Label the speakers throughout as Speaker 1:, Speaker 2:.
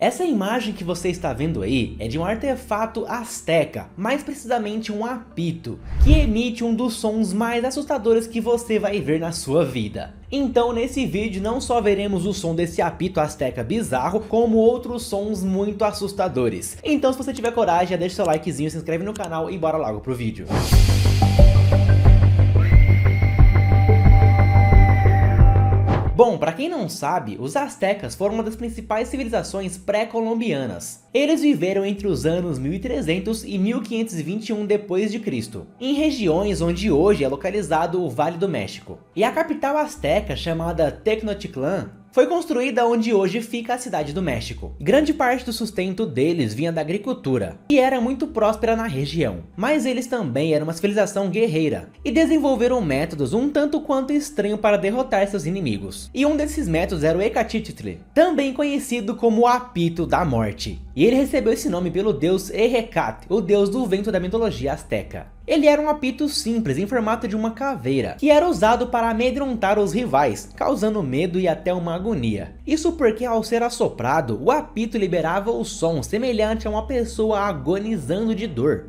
Speaker 1: Essa imagem que você está vendo aí é de um artefato asteca, mais precisamente um apito, que emite um dos sons mais assustadores que você vai ver na sua vida. Então nesse vídeo não só veremos o som desse apito asteca bizarro, como outros sons muito assustadores. Então se você tiver coragem, já deixa seu likezinho, se inscreve no canal e bora logo pro vídeo. Bom, para quem não sabe, os astecas foram uma das principais civilizações pré-colombianas. Eles viveram entre os anos 1300 e 1521 d.C., em regiões onde hoje é localizado o Vale do México. E a capital asteca, chamada Tenochtitlan, foi construída onde hoje fica a cidade do México. Grande parte do sustento deles vinha da agricultura, e era muito próspera na região. Mas eles também eram uma civilização guerreira, e desenvolveram métodos um tanto quanto estranhos para derrotar seus inimigos. E um desses métodos era o Ecatitl, também conhecido como o Apito da Morte. E ele recebeu esse nome pelo deus Ehecat, o deus do vento da mitologia asteca. Ele era um apito simples em formato de uma caveira, que era usado para amedrontar os rivais, causando medo e até uma agonia. Isso porque ao ser assoprado, o apito liberava o som semelhante a uma pessoa agonizando de dor.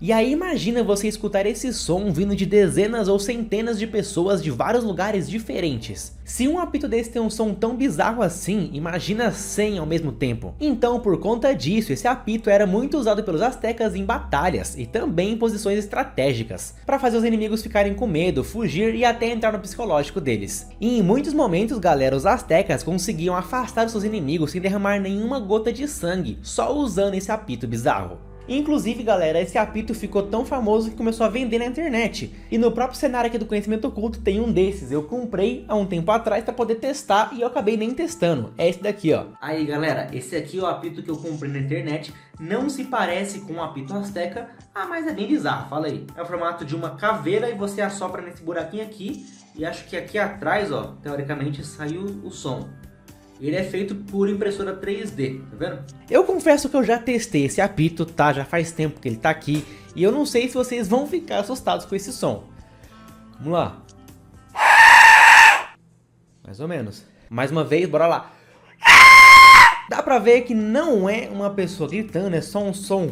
Speaker 1: E aí imagina você escutar esse som vindo de dezenas ou centenas de pessoas de vários lugares diferentes. Se um apito desse tem um som tão bizarro assim, imagina 100 ao mesmo tempo. Então por conta disso, esse apito era muito usado pelos astecas em batalhas e também em posições estratégicas, para fazer os inimigos ficarem com medo, fugir e até entrar no psicológico deles. E em muitos momentos, galera, os astecas conseguiam afastar os seus inimigos sem derramar nenhuma gota de sangue, só usando esse apito bizarro. Inclusive, galera, esse apito ficou tão famoso que começou a vender na internet. E no próprio cenário aqui do Conhecimento Oculto tem um desses. Eu comprei há um tempo atrás para poder testar e eu acabei nem testando. É esse daqui, ó. Aí, galera, esse aqui é o apito que eu comprei na internet. Não se parece com um apito asteca, mas é bem bizarro, fala aí. É o formato de uma caveira e você assopra nesse buraquinho aqui. E acho que aqui atrás, ó, teoricamente saiu o som. Ele é feito por impressora 3D, tá vendo? Eu confesso que eu já testei esse apito, tá? Já faz tempo que ele tá aqui. E eu não sei se vocês vão ficar assustados com esse som. Vamos lá. Mais ou menos. Mais uma vez, bora lá. Dá pra ver que não é uma pessoa gritando, é só um som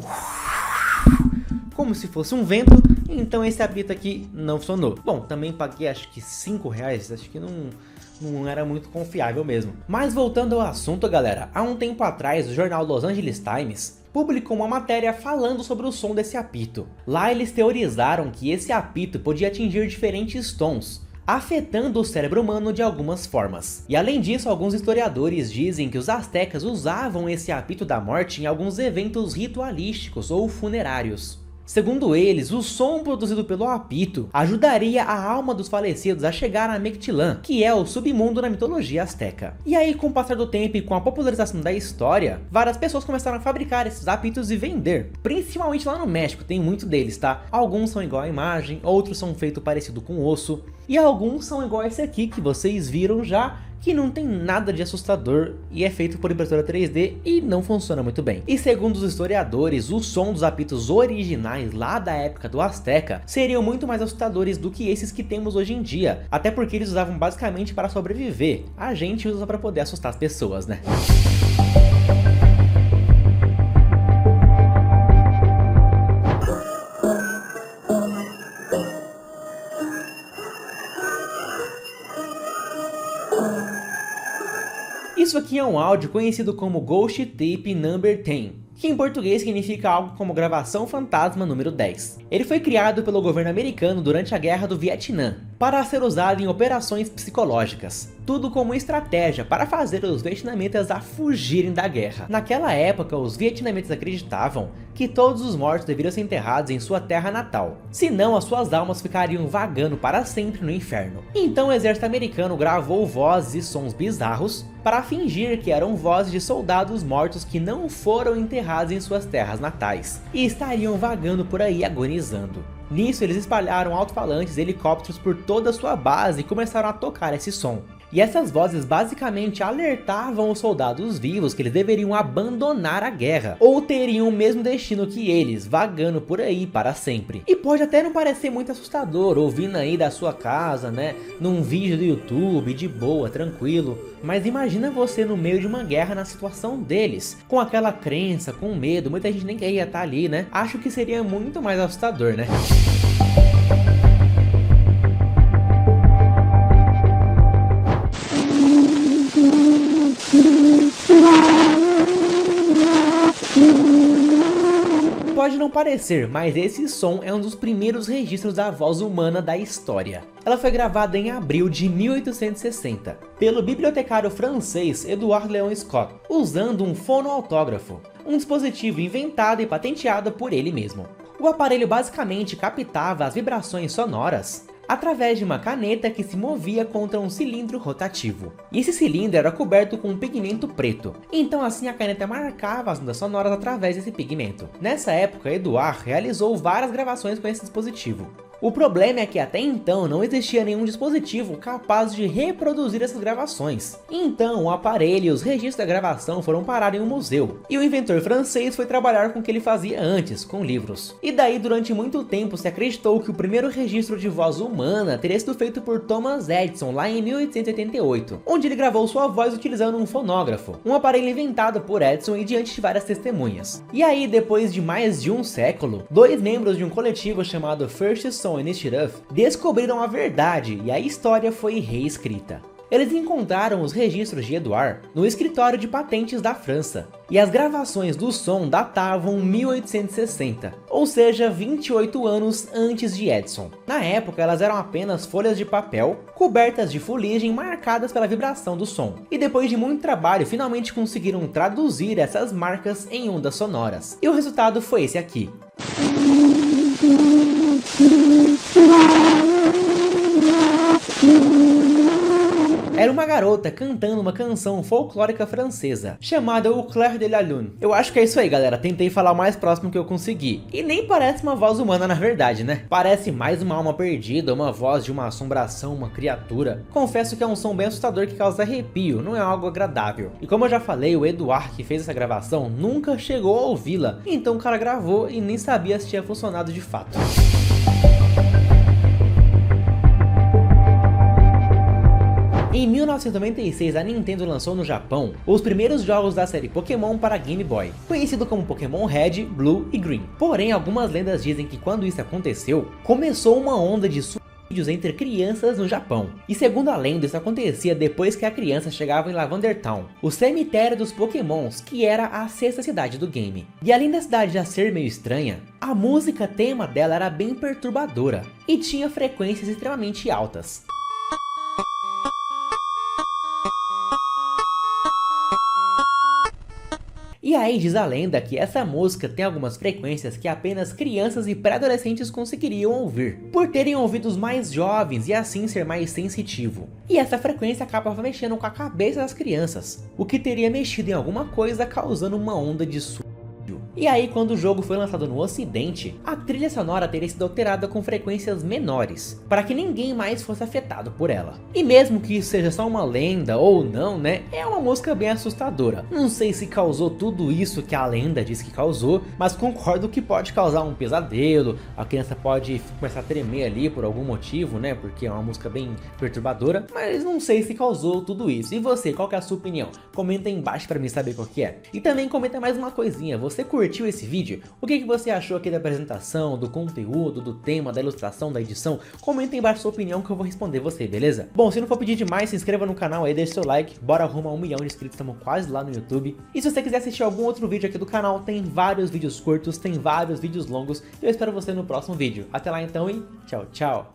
Speaker 1: como se fosse um vento. Então esse apito aqui não funcionou. Bom, também paguei acho que R$5, acho que não era muito confiável mesmo. Mas voltando ao assunto, galera, há um tempo atrás o jornal Los Angeles Times publicou uma matéria falando sobre o som desse apito. Lá eles teorizaram que esse apito podia atingir diferentes tons, afetando o cérebro humano de algumas formas. E além disso, alguns historiadores dizem que os astecas usavam esse apito da morte em alguns eventos ritualísticos ou funerários. Segundo eles, o som produzido pelo apito ajudaria a alma dos falecidos a chegar a Mictlan, que é o submundo na mitologia asteca. E aí, com o passar do tempo e com a popularização da história, várias pessoas começaram a fabricar esses apitos e vender. Principalmente lá no México, tem muito deles, tá? Alguns são igual à imagem, outros são feitos parecido com osso, e alguns são igual a esse aqui que vocês viram já, que não tem nada de assustador e é feito por impressora 3D e não funciona muito bem. E segundo os historiadores, o som dos apitos originais lá da época do Azteca seriam muito mais assustadores do que esses que temos hoje em dia, até porque eles usavam basicamente para sobreviver. A gente usa para poder assustar as pessoas, né? Isso aqui é um áudio conhecido como Ghost Tape Number 10, que em português significa algo como gravação fantasma número 10. Ele foi criado pelo governo americano durante a Guerra do Vietnã, para ser usado em operações psicológicas, tudo como estratégia para fazer os vietnamitas a fugirem da guerra. Naquela época, os vietnamitas acreditavam que todos os mortos deveriam ser enterrados em sua terra natal, senão as suas almas ficariam vagando para sempre no inferno. Então o exército americano gravou vozes e sons bizarros para fingir que eram vozes de soldados mortos que não foram enterrados em suas terras natais e estariam vagando por aí agonizando. Nisso eles espalharam alto-falantes e helicópteros por toda a sua base e começaram a tocar esse som. E essas vozes basicamente alertavam os soldados vivos que eles deveriam abandonar a guerra, ou teriam o mesmo destino que eles, vagando por aí para sempre. E pode até não parecer muito assustador, ouvindo aí da sua casa, né, num vídeo do YouTube, de boa, tranquilo, mas imagina você no meio de uma guerra na situação deles, com aquela crença, com medo, muita gente nem queria estar ali, né? Acho que seria muito mais assustador, né? Pode não parecer, mas esse som é um dos primeiros registros da voz humana da história. Ela foi gravada em abril de 1860, pelo bibliotecário francês Edouard Léon Scott, usando um fonoautógrafo, um dispositivo inventado e patenteado por ele mesmo. O aparelho basicamente captava as vibrações sonoras através de uma caneta que se movia contra um cilindro rotativo. E esse cilindro era coberto com um pigmento preto, então assim a caneta marcava as ondas sonoras através desse pigmento. Nessa época, Edouard realizou várias gravações com esse dispositivo. O problema é que até então não existia nenhum dispositivo capaz de reproduzir essas gravações. Então o aparelho e os registros da gravação foram parar em um museu, e o inventor francês foi trabalhar com o que ele fazia antes, com livros. E daí durante muito tempo se acreditou que o primeiro registro de voz humana teria sido feito por Thomas Edison lá em 1888, onde ele gravou sua voz utilizando um fonógrafo, um aparelho inventado por Edison e diante de várias testemunhas. E aí depois de mais de um século, dois membros de um coletivo chamado First Sound Initiative descobriram a verdade e a história foi reescrita. Eles encontraram os registros de Edouard no escritório de patentes da França, e as gravações do som datavam 1860, ou seja, 28 anos antes de Edison. Na época elas eram apenas folhas de papel, cobertas de fuligem marcadas pela vibração do som, e depois de muito trabalho finalmente conseguiram traduzir essas marcas em ondas sonoras, e o resultado foi esse aqui. Era uma garota cantando uma canção folclórica francesa, chamada O Clair de la Lune. Eu acho que é isso aí, galera, tentei falar o mais próximo que eu consegui. E nem parece uma voz humana na verdade, né? Parece mais uma alma perdida, uma voz de uma assombração, uma criatura. Confesso que é um som bem assustador que causa arrepio, não é algo agradável. E como eu já falei, o Edouard que fez essa gravação nunca chegou a ouvi-la, então o cara gravou e nem sabia se tinha funcionado de fato. Em 1996, a Nintendo lançou no Japão os primeiros jogos da série Pokémon para Game Boy, conhecido como Pokémon Red, Blue e Green. Porém, algumas lendas dizem que quando isso aconteceu, começou uma onda de suicídios entre crianças no Japão. E segundo a lenda, isso acontecia depois que a criança chegava em Lavender Town, o cemitério dos Pokémons, que era a sexta cidade do game. E além da cidade já ser meio estranha, a música tema dela era bem perturbadora e tinha frequências extremamente altas. E aí diz a lenda que essa música tem algumas frequências que apenas crianças e pré-adolescentes conseguiriam ouvir, por terem ouvidos mais jovens e assim ser mais sensitivo. E essa frequência acabava mexendo com a cabeça das crianças, o que teria mexido em alguma coisa causando uma onda de suicídio. E aí quando o jogo foi lançado no ocidente, a trilha sonora teria sido alterada com frequências menores, para que ninguém mais fosse afetado por ela. E mesmo que isso seja só uma lenda ou não, né, é uma música bem assustadora. Não sei se causou tudo isso que a lenda diz que causou, mas concordo que pode causar um pesadelo, a criança pode começar a tremer ali por algum motivo, né, porque é uma música bem perturbadora, mas não sei se causou tudo isso. E você, qual que é a sua opinião? Comenta aí embaixo para mim saber qual que é. E também comenta mais uma coisinha, você curtiu esse vídeo? O que você achou aqui da apresentação, do conteúdo, do tema, da ilustração, da edição? Comenta aí embaixo a sua opinião que eu vou responder você, beleza? Bom, se não for pedir demais, se inscreva no canal aí, deixe seu like, bora arrumar 1 milhão de inscritos, estamos quase lá no YouTube. E se você quiser assistir algum outro vídeo aqui do canal, tem vários vídeos curtos, tem vários vídeos longos, eu espero você no próximo vídeo. Até lá então e tchau, tchau!